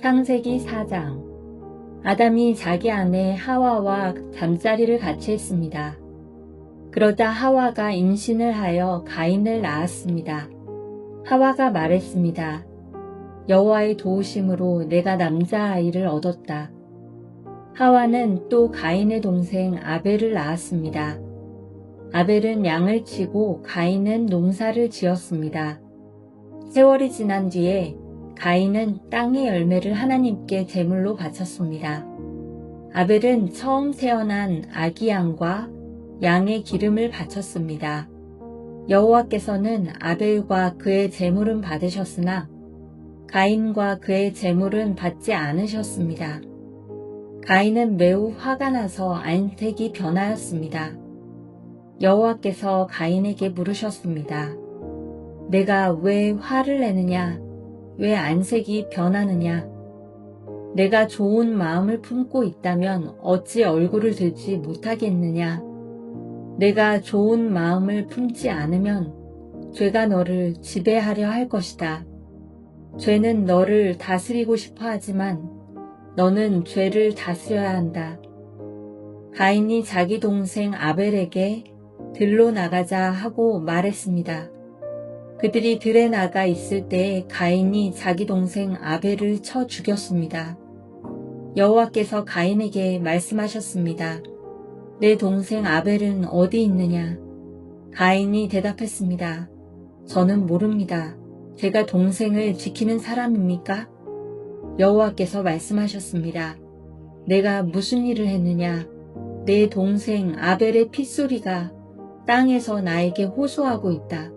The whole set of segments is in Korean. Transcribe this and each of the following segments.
창세기 4장. 아담이 자기 아내 하와와 잠자리를 같이 했습니다. 그러자 하와가 임신을 하여 가인을 낳았습니다. 하와가 말했습니다. 여호와의 도우심으로 내가 남자아이를 얻었다. 하와는 또 가인의 동생 아벨을 낳았습니다. 아벨은 양을 치고 가인은 농사를 지었습니다. 세월이 지난 뒤에 가인은 땅의 열매를 하나님께 제물로 바쳤습니다. 아벨은 처음 태어난 아기 양과 양의 기름을 바쳤습니다. 여호와께서는 아벨과 그의 제물은 받으셨으나 가인과 그의 제물은 받지 않으셨습니다. 가인은 매우 화가 나서 안색이 변하였습니다. 여호와께서 가인에게 물으셨습니다. 내가 왜 화를 내느냐? 왜 안색이 변하느냐? 내가 좋은 마음을 품고 있다면 어찌 얼굴을 들지 못하겠느냐? 내가 좋은 마음을 품지 않으면 죄가 너를 지배하려 할 것이다. 죄는 너를 다스리고 싶어 하지만 너는 죄를 다스려야 한다. 가인이 자기 동생 아벨에게 들로 나가자 하고 말했습니다. 그들이 들에 나가 있을 때 가인이 자기 동생 아벨을 쳐 죽였습니다. 여호와께서 가인에게 말씀하셨습니다. 내 동생 아벨은 어디 있느냐? 가인이 대답했습니다. 저는 모릅니다. 제가 동생을 지키는 사람입니까? 여호와께서 말씀하셨습니다. 내가 무슨 일을 했느냐? 내 동생 아벨의 핏소리가 땅에서 나에게 호소하고 있다.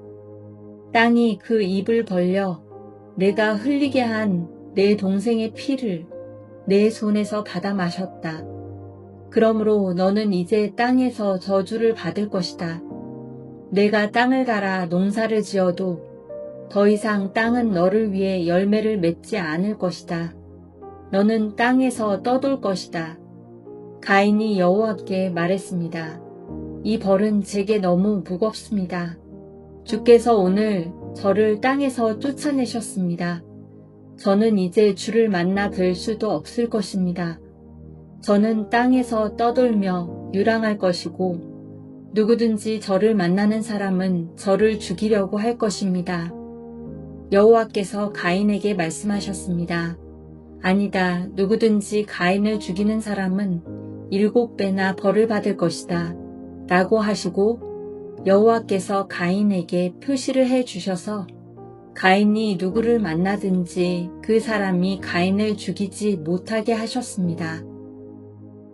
땅이 그 입을 벌려 내가 흘리게 한 내 동생의 피를 내 손에서 받아 마셨다. 그러므로 너는 이제 땅에서 저주를 받을 것이다. 내가 땅을 갈아 농사를 지어도 더 이상 땅은 너를 위해 열매를 맺지 않을 것이다. 너는 땅에서 떠돌 것이다. 가인이 여호와께 말했습니다. 이 벌은 제게 너무 무겁습니다. 주께서 오늘 저를 땅에서 쫓아내셨습니다. 저는 이제 주를 만나 뵐 수도 없을 것입니다. 저는 땅에서 떠돌며 유랑할 것이고 누구든지 저를 만나는 사람은 저를 죽이려고 할 것입니다. 여호와께서 가인에게 말씀하셨습니다. 아니다. 누구든지 가인을 죽이는 사람은 7배나 벌을 받을 것이다. 라고 하시고 여호와께서 가인에게 표시를 해 주셔서 가인이 누구를 만나든지 그 사람이 가인을 죽이지 못하게 하셨습니다.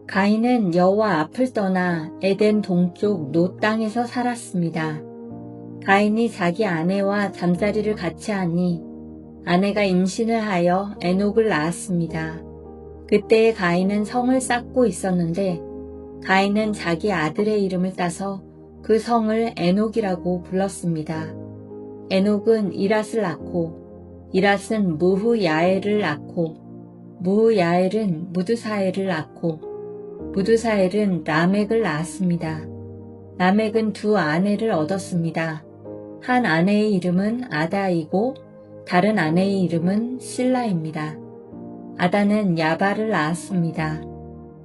가인은 여호와 앞을 떠나 에덴 동쪽 노 땅에서 살았습니다. 가인이 자기 아내와 잠자리를 같이 하니 아내가 임신을 하여 에녹을 낳았습니다. 그때 가인은 성을 쌓고 있었는데 가인은 자기 아들의 이름을 따서 그 성을 에녹이라고 불렀습니다. 에녹은 이랏을 낳고 이랏은 무후야엘을 낳고 무후야엘은 무드사엘을 낳고 무드사엘은 라멕을 낳았습니다. 라멕은 두 아내를 얻었습니다. 한 아내의 이름은 아다이고 다른 아내의 이름은 실라입니다. 아다는 야발을 낳았습니다.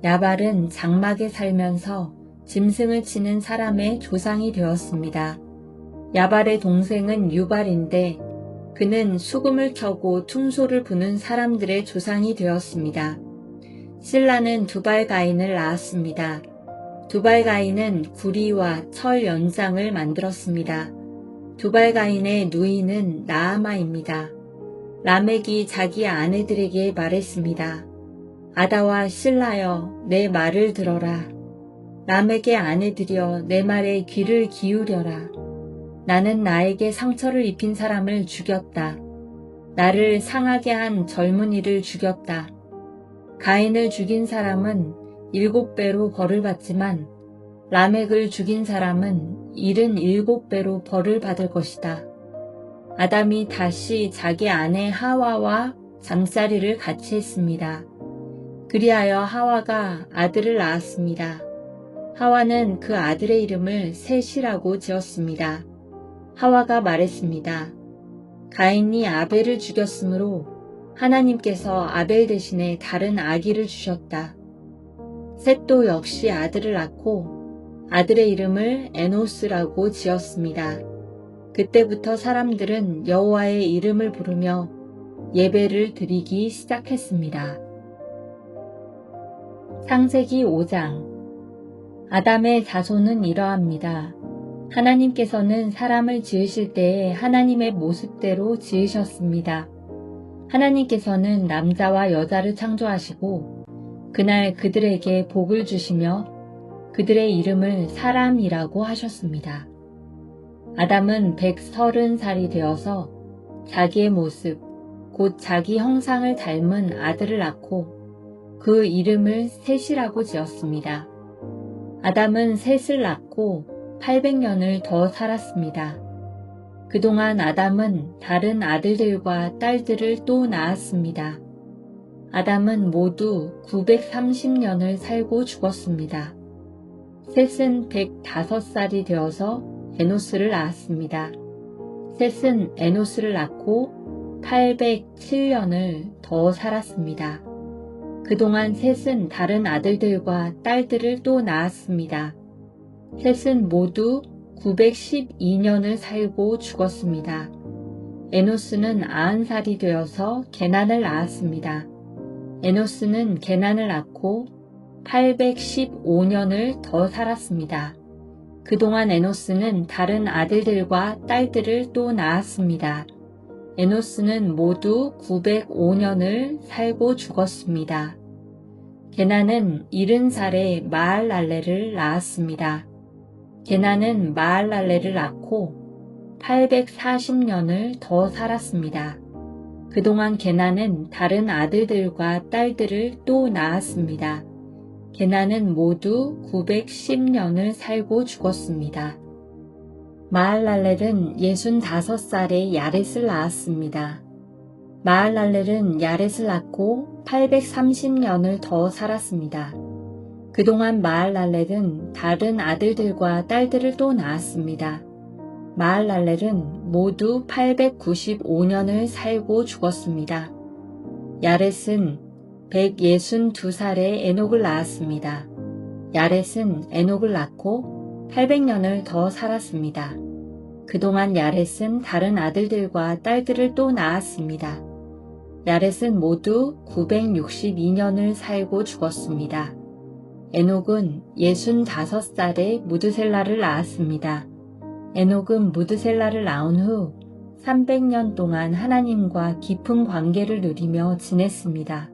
야발은 장막에 살면서 짐승을 치는 사람의 조상이 되었습니다. 야발의 동생은 유발인데 그는 수금을 켜고 퉁소를 부는 사람들의 조상이 되었습니다. 실라는 두발가인을 낳았습니다. 두발가인은 구리와 철 연장을 만들었습니다. 두발가인의 누이는 나아마입니다. 라멕이 자기 아내들에게 말했습니다. 아다와 실라여, 내 말을 들어라. 라멕의 아내들여, 내 말에 귀를 기울여라. 나는 나에게 상처를 입힌 사람을 죽였다. 나를 상하게 한 젊은이를 죽였다. 가인을 죽인 사람은 7배로 벌을 받지만 라멕을 죽인 사람은 77배로 벌을 받을 것이다. 아담이 다시 자기 아내 하와와 잠자리를 같이 했습니다. 그리하여 하와가 아들을 낳았습니다. 하와는 그 아들의 이름을 셋이라고 지었습니다. 하와가 말했습니다. 가인이 아벨을 죽였으므로 하나님께서 아벨 대신에 다른 아기를 주셨다. 셋도 역시 아들을 낳고 아들의 이름을 에노스라고 지었습니다. 그때부터 사람들은 여호와의 이름을 부르며 예배를 드리기 시작했습니다. 창세기 5장. 아담의 자손은 이러합니다. 하나님께서는 사람을 지으실 때에 하나님의 모습대로 지으셨습니다. 하나님께서는 남자와 여자를 창조하시고 그날 그들에게 복을 주시며 그들의 이름을 사람이라고 하셨습니다. 아담은 130살이 되어서 자기의 모습, 곧 자기 형상을 닮은 아들을 낳고 그 이름을 셋이라고 지었습니다. 아담은 셋을 낳고 800년을 더 살았습니다. 그동안 아담은 다른 아들들과 딸들을 또 낳았습니다. 아담은 모두 930년을 살고 죽었습니다. 셋은 105살이 되어서 에노스를 낳았습니다. 셋은 에노스를 낳고 807년을 더 살았습니다. 그동안 셋은 다른 아들들과 딸들을 또 낳았습니다. 셋은 모두 912년을 살고 죽었습니다. 에노스는 90살이 되어서 게난을 낳았습니다. 에노스는 게난을 낳고 815년을 더 살았습니다. 그동안 에노스는 다른 아들들과 딸들을 또 낳았습니다. 에노스는 모두 905년을 살고 죽었습니다. 게난은 70살에 마할랄레를 낳았습니다. 게난은 마할랄레를 낳고 840년을 더 살았습니다. 그동안 게난은 다른 아들들과 딸들을 또 낳았습니다. 게난은 모두 910년을 살고 죽었습니다. 마할랄렐은 65살에 야렛을 낳았습니다. 마할랄렐은 야렛을 낳고 830년을 더 살았습니다. 그동안 마할랄렐은 다른 아들들과 딸들을 또 낳았습니다. 마할랄렐은 모두 895년을 살고 죽었습니다. 야렛은 162살에 에녹을 낳았습니다. 야렛은 에녹을 낳고 800년을 더 살았습니다. 그동안 야렛은 다른 아들들과 딸들을 또 낳았습니다. 야렛은 모두 962년을 살고 죽었습니다. 에녹은 65살에 무드셀라를 낳았습니다. 에녹은 무드셀라를 낳은 후 300년 동안 하나님과 깊은 관계를 누리며 지냈습니다.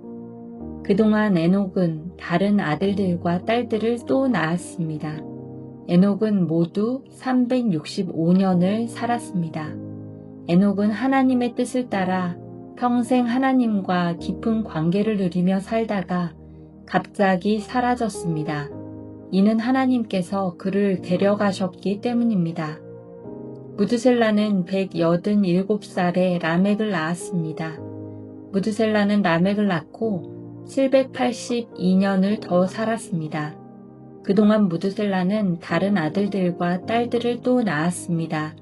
그동안 에녹은 다른 아들들과 딸들을 또 낳았습니다. 에녹은 모두 365년을 살았습니다. 에녹은 하나님의 뜻을 따라 평생 하나님과 깊은 관계를 누리며 살다가 갑자기 사라졌습니다. 이는 하나님께서 그를 데려가셨기 때문입니다. 무드셀라는 187살에 라멕을 낳았습니다. 무드셀라는 라멕을 낳고 782년을 더 살았습니다. 그동안 무드셀라는 다른 아들들과 딸들을 또 낳았습니다.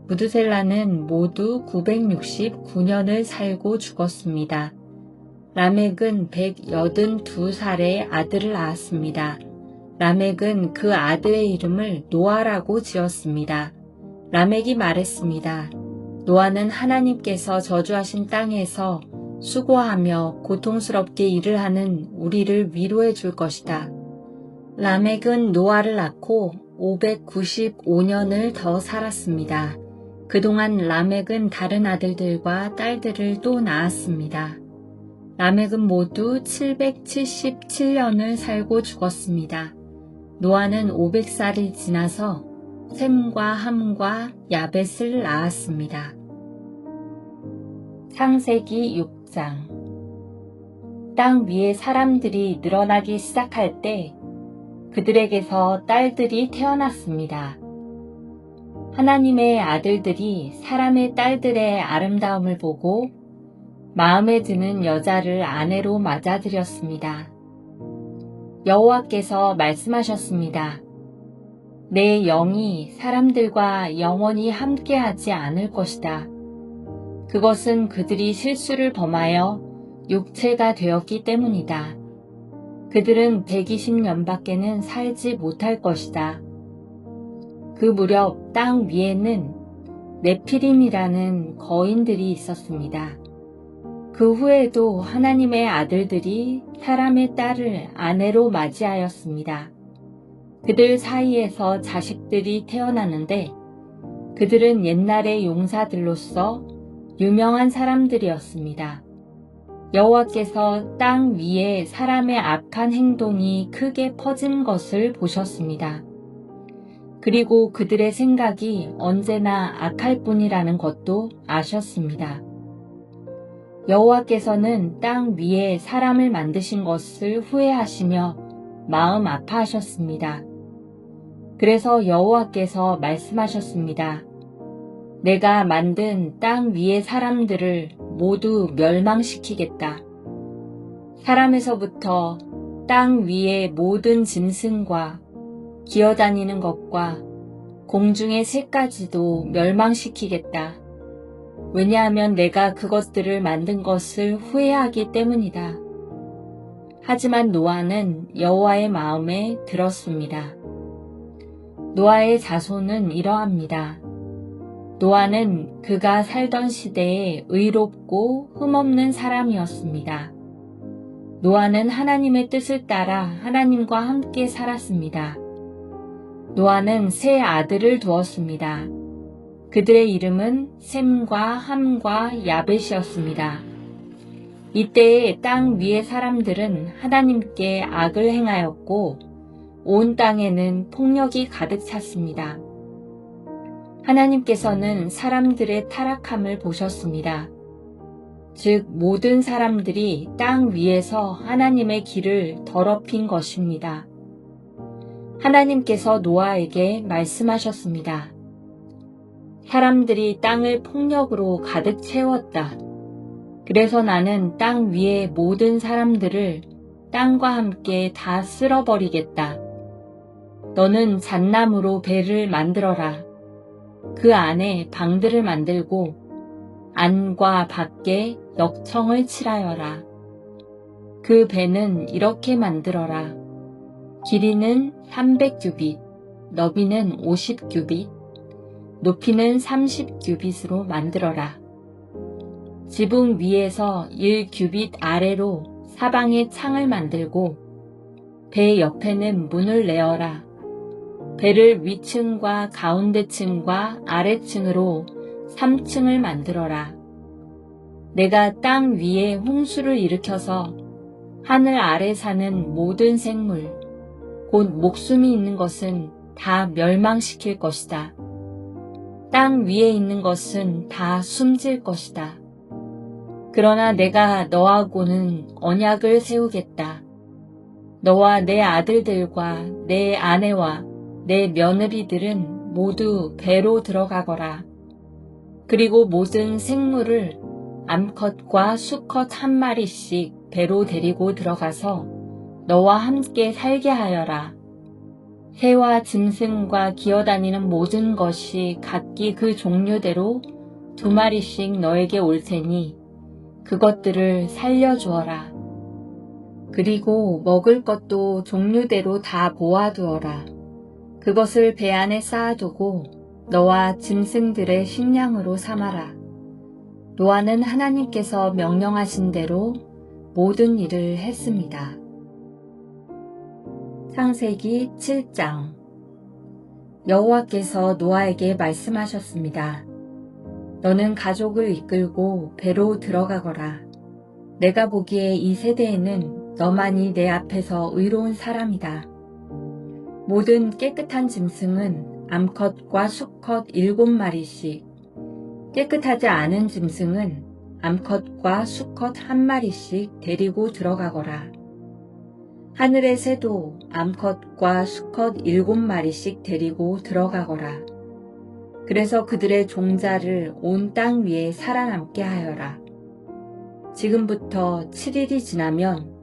무드셀라는 모두 969년을 살고 죽었습니다. 라멕은 182살에 아들을 낳았습니다. 라멕은 그 아들의 이름을 노아라고 지었습니다. 라멕이 말했습니다. 노아는 하나님께서 저주하신 땅에서 수고하며 고통스럽게 일을 하는 우리를 위로해 줄 것이다. 라멕은 노아를 낳고 595년을 더 살았습니다. 그동안 라멕은 다른 아들들과 딸들을 또 낳았습니다. 라멕은 모두 777년을 살고 죽었습니다. 노아는 500살이 지나서 셈과 함과 야벳을 낳았습니다. 창세기 6장. 땅 위에 사람들이 늘어나기 시작할 때 그들에게서 딸들이 태어났습니다. 하나님의 아들들이 사람의 딸들의 아름다움을 보고 마음에 드는 여자를 아내로 맞아들였습니다. 여호와께서 말씀하셨습니다. 내 영이 사람들과 영원히 함께하지 않을 것이다. 그것은 그들이 실수를 범하여 육체가 되었기 때문이다. 그들은 120년밖에는 살지 못할 것이다. 그 무렵 땅 위에는 네피림이라는 거인들이 있었습니다. 그 후에도 하나님의 아들들이 사람의 딸을 아내로 맞이하였습니다. 그들 사이에서 자식들이 태어나는데 그들은 옛날의 용사들로서 유명한 사람들이었습니다. 여호와께서 땅 위에 사람의 악한 행동이 크게 퍼진 것을 보셨습니다. 그리고 그들의 생각이 언제나 악할 뿐이라는 것도 아셨습니다. 여호와께서는 땅 위에 사람을 만드신 것을 후회하시며 마음 아파하셨습니다. 그래서 여호와께서 말씀하셨습니다. 내가 만든 땅 위의 사람들을 모두 멸망시키겠다. 사람에서부터 땅 위의 모든 짐승과 기어다니는 것과 공중의 새까지도 멸망시키겠다. 왜냐하면 내가 그것들을 만든 것을 후회하기 때문이다. 하지만 노아는 여호와의 마음에 들었습니다. 노아의 자손은 이러합니다. 노아는 그가 살던 시대에 의롭고 흠없는 사람이었습니다. 노아는 하나님의 뜻을 따라 하나님과 함께 살았습니다. 노아는 세 아들을 두었습니다. 그들의 이름은 셈과 함과 야벳이었습니다. 이때에 땅 위의 사람들은 하나님께 악을 행하였고 온 땅에는 폭력이 가득 찼습니다. 하나님께서는 사람들의 타락함을 보셨습니다. 즉 모든 사람들이 땅 위에서 하나님의 길을 더럽힌 것입니다. 하나님께서 노아에게 말씀하셨습니다. 사람들이 땅을 폭력으로 가득 채웠다. 그래서 나는 땅 위의 모든 사람들을 땅과 함께 다 쓸어버리겠다. 너는 잣나무로 배를 만들어라. 그 안에 방들을 만들고 안과 밖에 역청을 칠하여라. 그 배는 이렇게 만들어라. 길이는 300규빗, 너비는 50규빗, 높이는 30규빗으로 만들어라. 지붕 위에서 1규빗 아래로 사방에 창을 만들고 배 옆에는 문을 내어라. 배를 위층과 가운데층과 아래층으로 3층을 만들어라. 내가 땅 위에 홍수를 일으켜서 하늘 아래 사는 모든 생물, 곧 목숨이 있는 것은 다 멸망시킬 것이다. 땅 위에 있는 것은 다 숨질 것이다. 그러나 내가 너하고는 언약을 세우겠다. 너와 내 아들들과 내 아내와 내 며느리들은 모두 배로 들어가거라. 그리고 모든 생물을 암컷과 수컷 한 마리씩 배로 데리고 들어가서 너와 함께 살게 하여라. 새와 짐승과 기어다니는 모든 것이 각기 그 종류대로 2마리씩 너에게 올 테니 그것들을 살려주어라. 그리고 먹을 것도 종류대로 다 모아두어라. 그것을 배 안에 쌓아두고 너와 짐승들의 식량으로 삼아라. 노아는 하나님께서 명령하신 대로 모든 일을 했습니다. 창세기 7장. 여호와께서 노아에게 말씀하셨습니다. 너는 가족을 이끌고 배로 들어가거라. 내가 보기에 이 세대에는 너만이 내 앞에서 의로운 사람이다. 모든 깨끗한 짐승은 암컷과 수컷 7마리씩, 깨끗하지 않은 짐승은 암컷과 수컷 1마리씩 데리고 들어가거라. 하늘의 새도 암컷과 수컷 7마리씩 데리고 들어가거라. 그래서 그들의 종자를 온 땅 위에 살아남게 하여라. 지금부터 7일이 지나면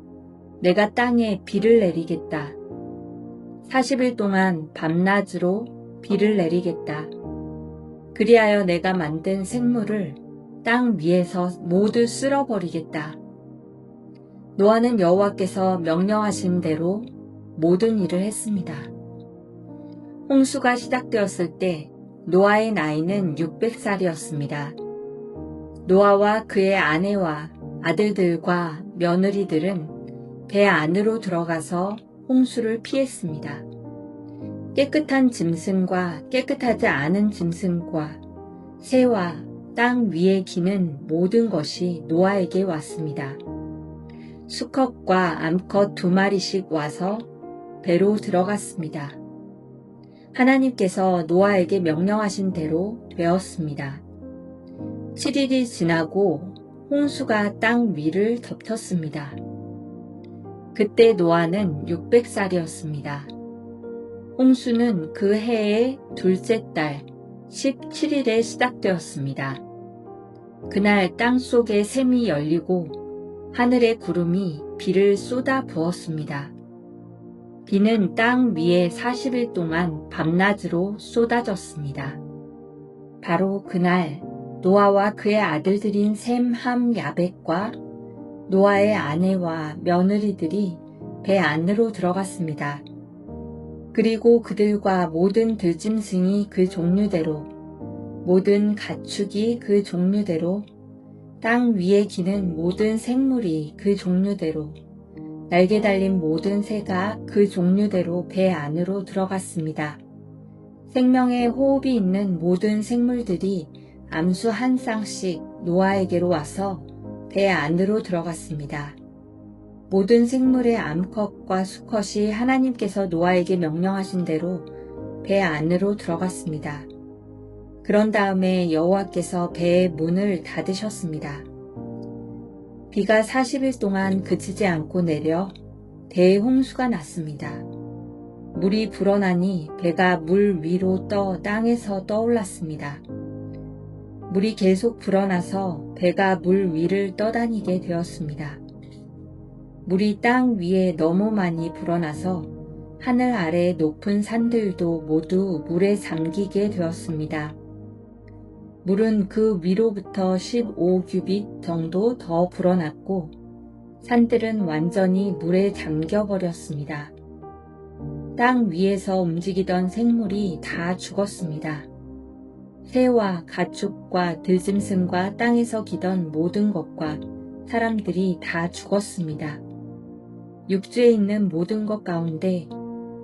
내가 땅에 비를 내리겠다. 40일 동안 밤낮으로 비를 내리겠다. 그리하여 내가 만든 생물을 땅 위에서 모두 쓸어버리겠다. 노아는 여호와께서 명령하신 대로 모든 일을 했습니다. 홍수가 시작되었을 때 노아의 나이는 600살이었습니다. 노아와 그의 아내와 아들들과 며느리들은 배 안으로 들어가서 홍수를 피했습니다. 깨끗한 짐승과 깨끗하지 않은 짐승과 새와 땅 위에 기는 모든 것이 노아에게 왔습니다. 수컷과 암컷 2마리씩 와서 배로 들어갔습니다. 하나님께서 노아에게 명령하신 대로 되었습니다. 7일이 지나고 홍수가 땅 위를 덮쳤습니다. 그때 노아는 600살이었습니다. 홍수는 그 해의 둘째 달 17일에 시작되었습니다. 그날 땅 속에 샘이 열리고 하늘의 구름이 비를 쏟아 부었습니다. 비는 땅 위에 40일 동안 밤낮으로 쏟아졌습니다. 바로 그날 노아와 그의 아들들인 셈, 함, 야벳과 노아의 아내와 며느리들이 배 안으로 들어갔습니다. 그리고 그들과 모든 들짐승이 그 종류대로, 모든 가축이 그 종류대로, 땅 위에 기는 모든 생물이 그 종류대로, 날개 달린 모든 새가 그 종류대로 배 안으로 들어갔습니다. 생명의 호흡이 있는 모든 생물들이 암수 한 쌍씩 노아에게로 와서 배 안으로 들어갔습니다. 모든 생물의 암컷과 수컷이 하나님께서 노아에게 명령하신 대로 배 안으로 들어갔습니다. 그런 다음에 여호와께서 배의 문을 닫으셨습니다. 비가 40일 동안 그치지 않고 내려 대홍수가 났습니다. 물이 불어나니 배가 물 위로 떠 땅에서 떠올랐습니다. 물이 계속 불어나서 배가 물 위를 떠다니게 되었습니다. 물이 땅 위에 너무 많이 불어나서 하늘 아래 높은 산들도 모두 물에 잠기게 되었습니다. 물은 그 위로부터 15규빗 정도 더 불어났고 산들은 완전히 물에 잠겨버렸습니다. 땅 위에서 움직이던 생물이 다 죽었습니다. 새와 가축과 들짐승과 땅에서 기던 모든 것과 사람들이 다 죽었습니다. 육지에 있는 모든 것 가운데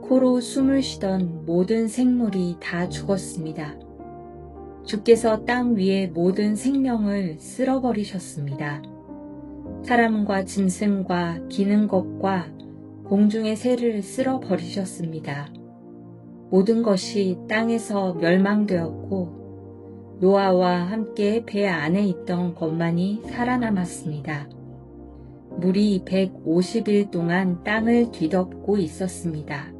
코로 숨을 쉬던 모든 생물이 다 죽었습니다. 주께서 땅 위의 모든 생명을 쓸어버리셨습니다. 사람과 짐승과 기는 것과 공중의 새를 쓸어버리셨습니다. 모든 것이 땅에서 멸망되었고 노아와 함께 배 안에 있던 것만이 살아남았습니다. 물이 150일 동안 땅을 뒤덮고 있었습니다.